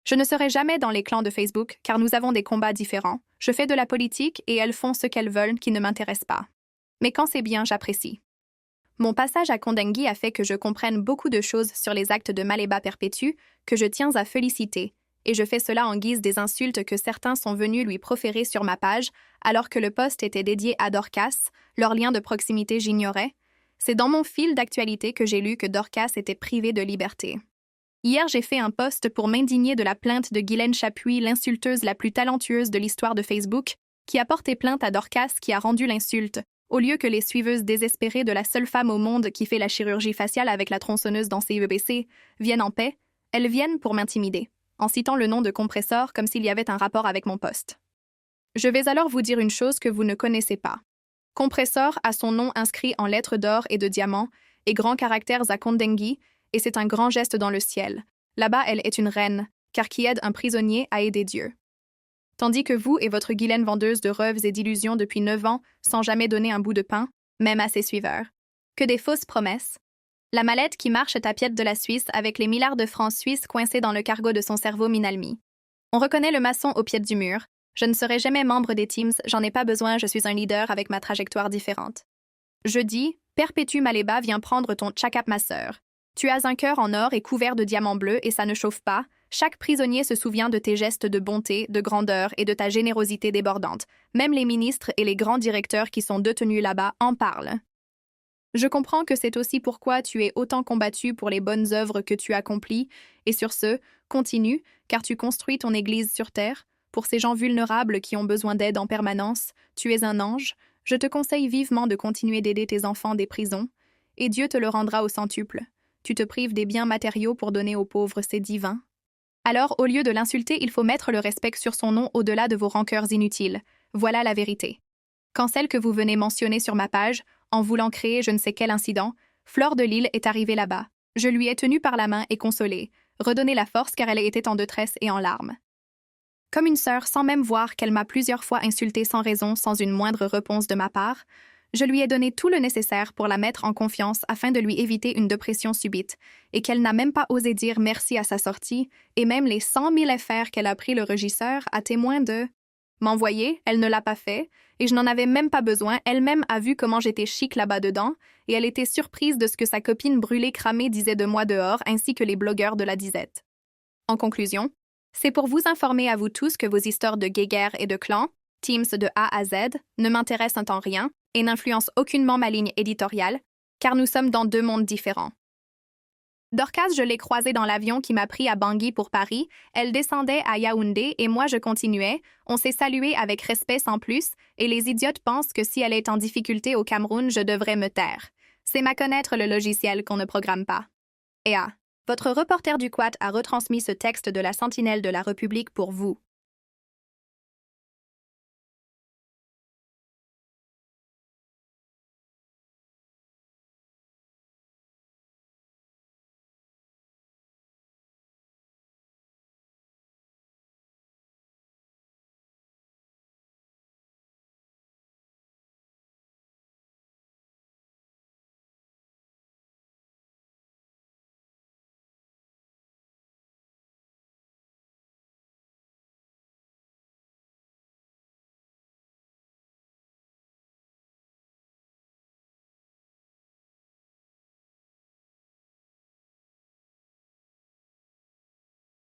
Je ne serai jamais dans les clans de Facebook car nous avons des combats différents. Je fais de la politique et elles font ce qu'elles veulent qui ne m'intéresse pas. Mais quand c'est bien, j'apprécie. Mon passage à Kondengi a fait que je comprenne beaucoup de choses sur les actes de Maleba Perpétue que je tiens à féliciter, et je fais cela en guise des insultes que certains sont venus lui proférer sur ma page alors que le post était dédié à Dorcas, leur lien de proximité j'ignorais. C'est dans mon fil d'actualité que j'ai lu que Dorcas était privée de liberté. Hier, j'ai fait un post pour m'indigner de la plainte de Guylaine Chapuis, l'insulteuse la plus talentueuse de l'histoire de Facebook, qui a porté plainte à Dorcas qui a rendu l'insulte, au lieu que les suiveuses désespérées de la seule femme au monde qui fait la chirurgie faciale avec la tronçonneuse dans CEBC viennent en paix, elles viennent pour m'intimider, en citant le nom de Compressor comme s'il y avait un rapport avec mon post. Je vais alors vous dire une chose que vous ne connaissez pas. Compressor a son nom inscrit en lettres d'or et de diamants et grands caractères à Kondengi, et c'est un grand geste dans le ciel. Là-bas, elle est une reine, car qui aide un prisonnier à aider Dieu. Tandis que vous et votre Guylaine vendeuse de rêves et d'illusions depuis 9 ans, sans jamais donner un bout de pain, même à ses suiveurs. Que des fausses promesses. La mallette qui marche est à pied de la Suisse avec les milliards de francs suisses coincés dans le cargo de son cerveau Minalmi. On reconnaît le maçon au pied du mur. Je ne serai jamais membre des Teams, j'en ai pas besoin, je suis un leader avec ma trajectoire différente. Je dis, Perpétue Maleba vient prendre ton tchakap ma sœur. Tu as un cœur en or et couvert de diamants bleus et ça ne chauffe pas. Chaque prisonnier se souvient de tes gestes de bonté, de grandeur et de ta générosité débordante. Même les ministres et les grands directeurs qui sont détenus là-bas en parlent. Je comprends que c'est aussi pourquoi tu es autant combattu pour les bonnes œuvres que tu accomplis, et sur ce, continue, car tu construis ton Église sur terre. Pour ces gens vulnérables qui ont besoin d'aide en permanence, tu es un ange. Je te conseille vivement de continuer d'aider tes enfants des prisons, et Dieu te le rendra au centuple. Tu te prives des biens matériaux pour donner aux pauvres, c'est divin. Alors, au lieu de l'insulter, il faut mettre le respect sur son nom au-delà de vos rancœurs inutiles. Voilà la vérité. Quand celle que vous venez mentionner sur ma page, en voulant créer je ne sais quel incident, Fleur de Lille est arrivée là-bas. Je lui ai tenu par la main et consolée, redonné la force car elle était en détresse et en larmes. Comme une sœur, sans même voir qu'elle m'a plusieurs fois insultée sans raison, sans une moindre réponse de ma part, je lui ai donné tout le nécessaire pour la mettre en confiance afin de lui éviter une dépression subite, et qu'elle n'a même pas osé dire merci à sa sortie, et même les 100 000 FR qu'elle a pris le régisseur à témoin de m'envoyer, elle ne l'a pas fait, et je n'en avais même pas besoin, elle-même a vu comment j'étais chic là-bas dedans, et elle était surprise de ce que sa copine brûlée cramée disait de moi dehors, ainsi que les blogueurs de la disette. En conclusion, c'est pour vous informer à vous tous que vos histoires de guéguerre et de clans, Teams de A à Z, ne m'intéressent en rien et n'influencent aucunement ma ligne éditoriale, car nous sommes dans 2 mondes différents. Dorcas, je l'ai croisée dans l'avion qui m'a pris à Bangui pour Paris, elle descendait à Yaoundé et moi je continuais, on s'est salué avec respect sans plus, et les idiotes pensent que si elle est en difficulté au Cameroun, je devrais me taire. C'est ma connaître le logiciel qu'on ne programme pas. Et votre reporter du Quat a retransmis ce texte de la Sentinelle de la République pour vous.